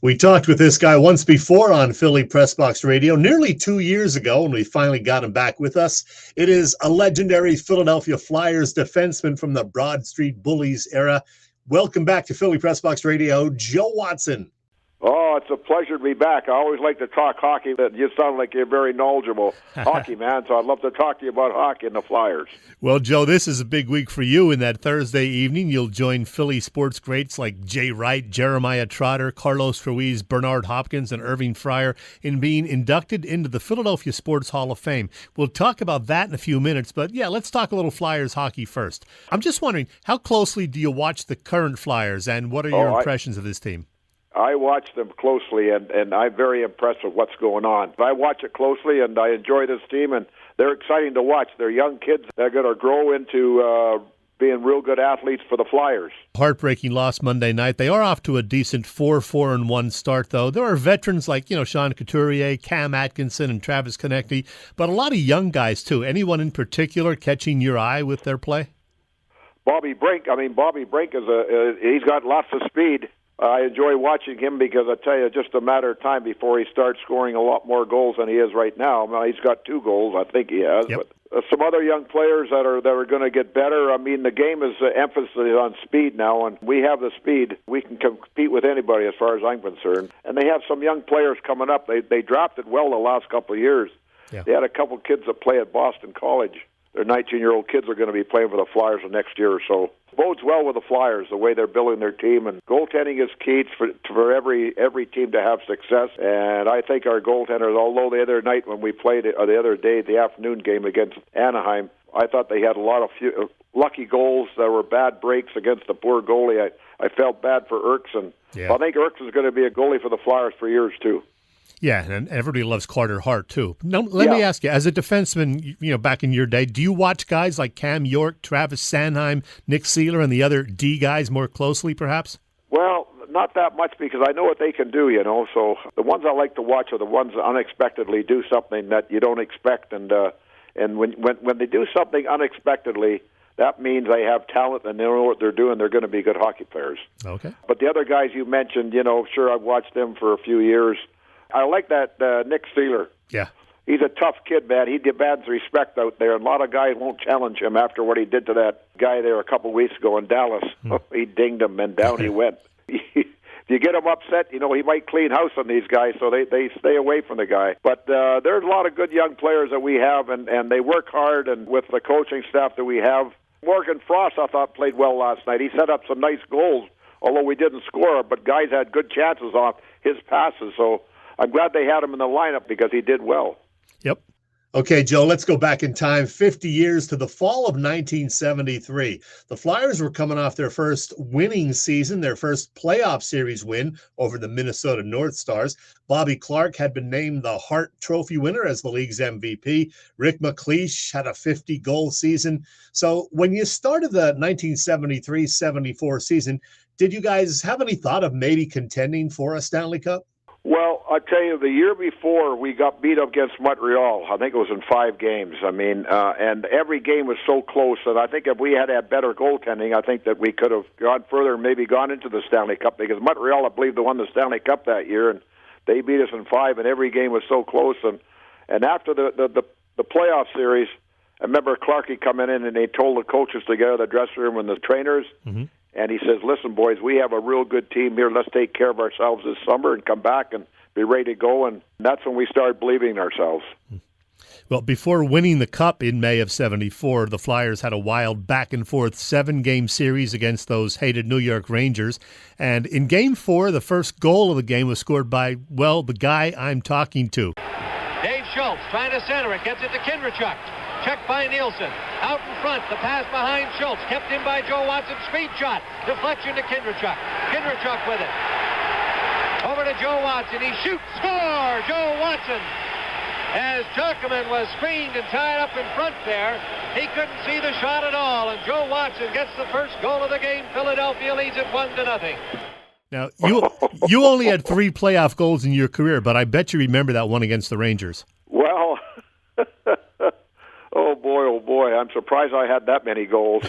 We talked with this guy once before on Philly Pressbox Radio, nearly 2 years ago, and we finally got him back with us. It is a legendary Philadelphia Flyers defenseman from the Broad Street Bullies era. Welcome back to Philly Pressbox Radio, Joe Watson. Oh, it's a pleasure to be back. I always like to talk hockey. You sound like you're very knowledgeable hockey man, so I'd love to talk to you about hockey and the Flyers. Well, Joe, this is a big week for you. In that Thursday evening, you'll join Philly sports greats like Jay Wright, Jeremiah Trotter, Carlos Ruiz, Bernard Hopkins, and Irving Fryer in being inducted into the Philadelphia Sports Hall of Fame. We'll talk about that in a few minutes, but yeah, let's talk a little Flyers hockey first. I'm just wondering, how closely do you watch the current Flyers, and what are your impressions of this team? I watch them closely, and I'm very impressed with what's going on. I watch it closely, and I enjoy this team, and they're exciting to watch. They're young kids. They're going to grow into being real good athletes for the Flyers. Heartbreaking loss Monday night. They are off to a decent 4-4-1 start, though. There are veterans like, Sean Couturier, Cam Atkinson, and Travis Konecny, but a lot of young guys, too. Anyone in particular catching your eye with their play? Bobby Brink. Bobby Brink he's got lots of speed. I enjoy watching him because I tell you, just a matter of time before he starts scoring a lot more goals than he is right now. He's got 2 goals, I think he has. Yep. But some other young players that are going to get better. The game is emphasis on speed now, and we have the speed. We can compete with anybody as far as I'm concerned. And they have some young players coming up. They drafted well the last couple of years. Yeah. They had a couple kids that play at Boston College. Their 19-year-old kids are going to be playing for the Flyers the next year or so. Bodes well with the Flyers, the way they're building their team, and goaltending is key for every team to have success. And I think our goaltenders, although the other night when we played the other day, the afternoon game against Anaheim, I thought they had a lot of lucky goals. There were bad breaks against the poor goalie. I felt bad for Eriksson. Yeah. I think Eriksson is going to be a goalie for the Flyers for years too. Yeah, and everybody loves Carter Hart, too. Now, let me ask you, as a defenseman, back in your day, do you watch guys like Cam York, Travis Sanheim, Nick Seeler, and the other D guys more closely, perhaps? Well, not that much because I know what they can do, So the ones I like to watch are the ones that unexpectedly do something that you don't expect. And when they do something unexpectedly, that means they have talent and they know what they're doing. They're going to be good hockey players. Okay. But the other guys you mentioned, sure, I've watched them for a few years. I like that Nick Seeler. Yeah. He's a tough kid, man. He demands respect out there, and a lot of guys won't challenge him after what he did to that guy there a couple of weeks ago in Dallas. He dinged him, and down he went. If you get him upset, he might clean house on these guys, so they stay away from the guy. But there's a lot of good young players that we have, and they work hard, and with the coaching staff that we have. Morgan Frost, I thought, played well last night. He set up some nice goals, although we didn't score, but guys had good chances off his passes, so I'm glad they had him in the lineup because he did well. Yep. Okay, Joe, let's go back in time 50 years to the fall of 1973. The Flyers were coming off their first winning season, their first playoff series win over the Minnesota North Stars. Bobby Clarke had been named the Hart Trophy winner as the league's MVP. Rick McLeish had a 50-goal season. So when you started the 1973-74 season, did you guys have any thought of maybe contending for a Stanley Cup? Well, I'll tell you, the year before we got beat up against Montreal, I think it was in 5 games. And every game was so close that I think if we had had better goaltending, I think that we could have gone further and maybe gone into the Stanley Cup because Montreal, I believe, they won the Stanley Cup that year, and they beat us in 5, and every game was so close. And after the playoff series, I remember Clarkey coming in and they told the coaches to get out of the dressing room and the trainers. Mm-hmm. And he says, listen, boys, we have a real good team here. Let's take care of ourselves this summer and come back and be ready to go. And that's when we started believing in ourselves. Well, before winning the Cup in May of 74, the Flyers had a wild back-and-forth 7-game series against those hated New York Rangers. And in Game 4, the first goal of the game was scored by, the guy I'm talking to. Dave Schultz trying to center it, gets it to Kindrachuk. Checked by Nielsen. Out in front, the pass behind Schultz. Kept in by Joe Watson. Speed shot. Deflection to Kindrachuk. Kindrachuk with it. Over to Joe Watson. He shoots. Score! Joe Watson. As Tuckerman was screened and tied up in front there, he couldn't see the shot at all. And Joe Watson gets the first goal of the game. Philadelphia leads it 1-0. Now, you only had 3 playoff goals in your career, but I bet you remember that one against the Rangers. Well, oh boy, I'm surprised I had that many goals.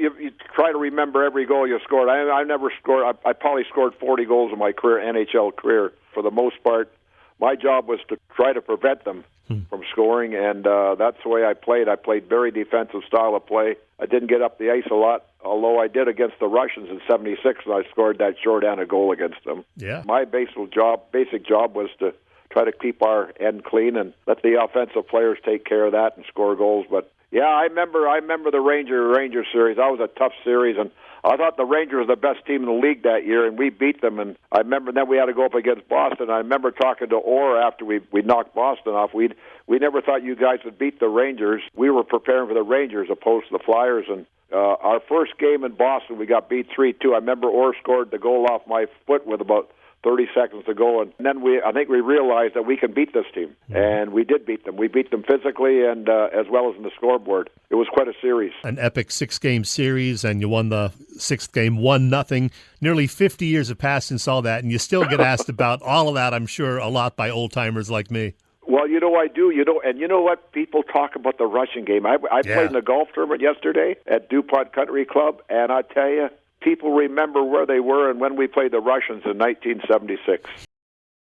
you try to remember every goal you scored. I never scored. I probably scored 40 goals in my career, NHL career. For the most part, my job was to try to prevent them from scoring, and that's the way I played. I played very defensive style of play. I didn't get up the ice a lot, although I did against the Russians in '76, and I scored that shorthanded goal against them. Yeah. My basic job was to try to keep our end clean and let the offensive players take care of that and score goals. But yeah, I remember the Ranger series. That was a tough series, and I thought the Rangers were the best team in the league that year, and we beat them. And I remember then we had to go up against Boston. I remember talking to Orr after we knocked Boston off. We never thought you guys would beat the Rangers. We were preparing for the Rangers opposed to the Flyers. And our first game in Boston, we got beat 3-2. I remember Orr scored the goal off my foot with about 30 seconds to go, and then I think we realized that we can beat this team, and we did beat them. We beat them physically and as well as in the scoreboard. It was quite a series. An epic 6-game series, and you won the 6th game 1-0. Nearly 50 years have passed since all that, and you still get asked about all of that, I'm sure, a lot by old-timers like me. Well, I do. And you know what? People talk about the Russian game. I played in the golf tournament yesterday at DuPont Country Club, and I tell you, people remember where they were and when we played the Russians in 1976.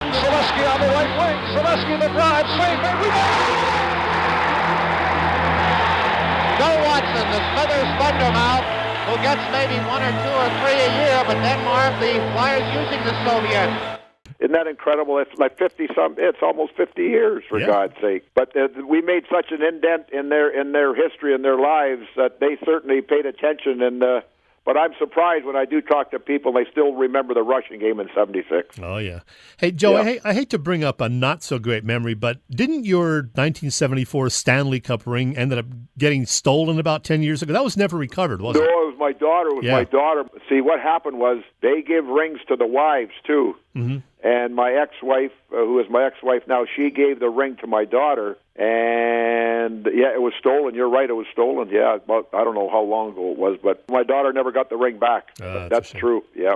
Zaleski on the right wing. Zaleski the drive. Swing. Joe Watson, the Smithers Thundermouth, who gets maybe 1 or 2 or 3 a year, but Denmark, the Flyers using the Soviet. Isn't that incredible? It's like 50-some. It's almost 50 years, for God's sake. But we made such an indent in their history and their lives that they certainly paid attention. And but I'm surprised when I do talk to people, they still remember the Russian game in '76. Oh, yeah. Hey, Joe, I hate to bring up a not-so-great memory, but didn't your 1974 Stanley Cup ring ended up getting stolen about 10 years ago? That was never recovered, was it? No, it was my daughter. My daughter. See, what happened was they give rings to the wives, too. Mm-hmm. And my ex-wife, who is my ex-wife now, she gave the ring to my daughter. And, it was stolen. You're right, it was stolen. Yeah, about, I don't know how long ago it was, but my daughter never got the ring back. That's true, yeah.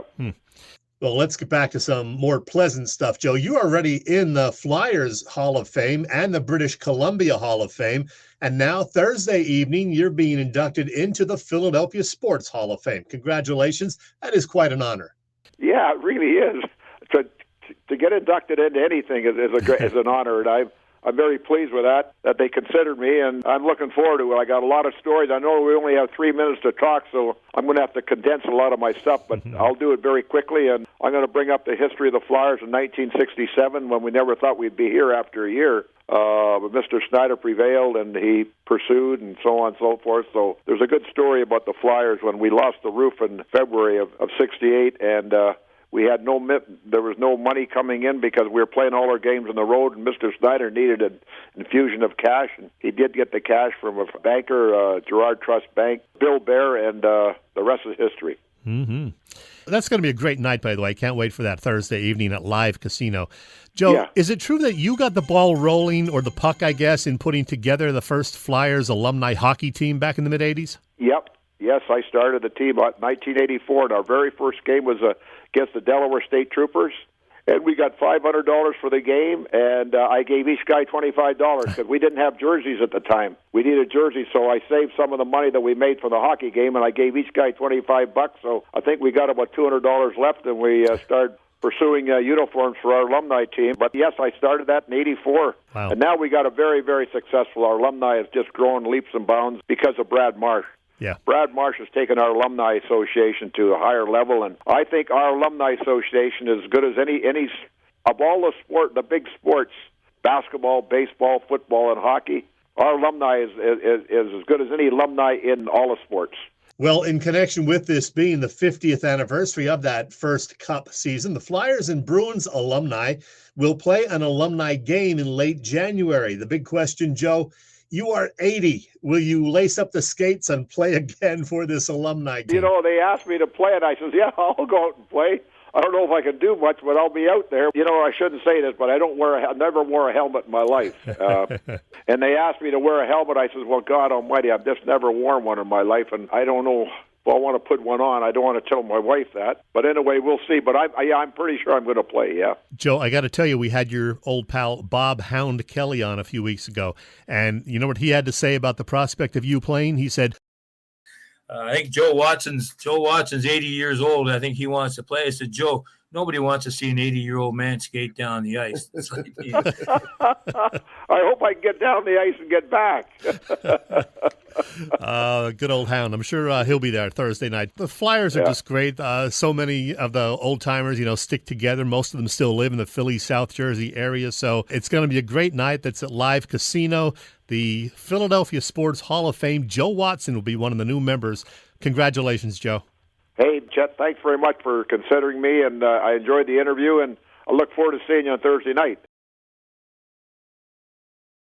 Well, let's get back to some more pleasant stuff, Joe. You are already in the Flyers Hall of Fame and the British Columbia Hall of Fame. And now, Thursday evening, you're being inducted into the Philadelphia Sports Hall of Fame. Congratulations. That is quite an honor. Yeah, it really is. To get inducted into anything is an honor, and I'm very pleased with that they considered me, and I'm looking forward to it. I got a lot of stories. I know we only have 3 minutes to talk, so I'm going to have to condense a lot of my stuff, but I'll do it very quickly, and I'm going to bring up the history of the Flyers in 1967 when we never thought we'd be here after a year. But Mr. Snyder prevailed, and he pursued, and so on and so forth. So there's a good story about the Flyers when we lost the roof in February of '68, and we had there was no money coming in because we were playing all our games on the road, and Mr. Snyder needed an infusion of cash, and he did get the cash from a banker, Gerard Trust Bank, Bill Bear, and the rest is history. Mm-hmm. That's going to be a great night, by the way. I can't wait for that Thursday evening at Live Casino. Joe, is it true that you got the ball rolling, or the puck, I guess, in putting together the first Flyers alumni hockey team back in the mid-'80s? Yep. Yes, I started the team in 1984, and our very first game was against the Delaware State Troopers, and we got $500 for the game, and I gave each guy $25 because we didn't have jerseys at the time. We needed jerseys, so I saved some of the money that we made from the hockey game, and I gave each guy $25. So I think we got about $200 left, and we started pursuing uniforms for our alumni team. But yes, I started that in '84, and now we got a very, very successful. Our alumni has just grown leaps and bounds because of Brad Marsh. Yeah. Brad Marsh has taken our alumni association to a higher level, and I think our alumni association is as good as any of all the big sports, basketball, baseball, football, and hockey. Our alumni is as good as any alumni in all the sports. Well, in connection with this being the 50th anniversary of that first Cup season, the Flyers and Bruins alumni will play an alumni game in late January. The big question, Joe, you are 80. Will you lace up the skates and play again for this alumni game? They asked me to play it. I said, yeah, I'll go out and play. I don't know if I can do much, but I'll be out there. I shouldn't say this, but I never wore a helmet in my life. And they asked me to wear a helmet. I said, well, God almighty, I've just never worn one in my life, and I don't know if I want to put one on. I don't want to tell my wife that. But anyway, we'll see. But I'm pretty sure I'm going to play, yeah. Joe, I got to tell you, we had your old pal Bob Hound Kelly on a few weeks ago, and you know what he had to say about the prospect of you playing? He said, I think Joe Watson's 80 years old. I think he wants to play. I said, Joe, nobody wants to see an 80-year-old man skate down the ice. I hope I can get down the ice and get back. Good old Hound. I'm sure he'll be there Thursday night. The Flyers are just great. So many of the old-timers, stick together. Most of them still live in the Philly, South Jersey area. So it's going to be a great night. That's at Live Casino. The Philadelphia Sports Hall of Fame, Joe Watson will be one of the new members. Congratulations, Joe. Hey, Chet, thanks very much for considering me, and I enjoyed the interview, and I look forward to seeing you on Thursday night.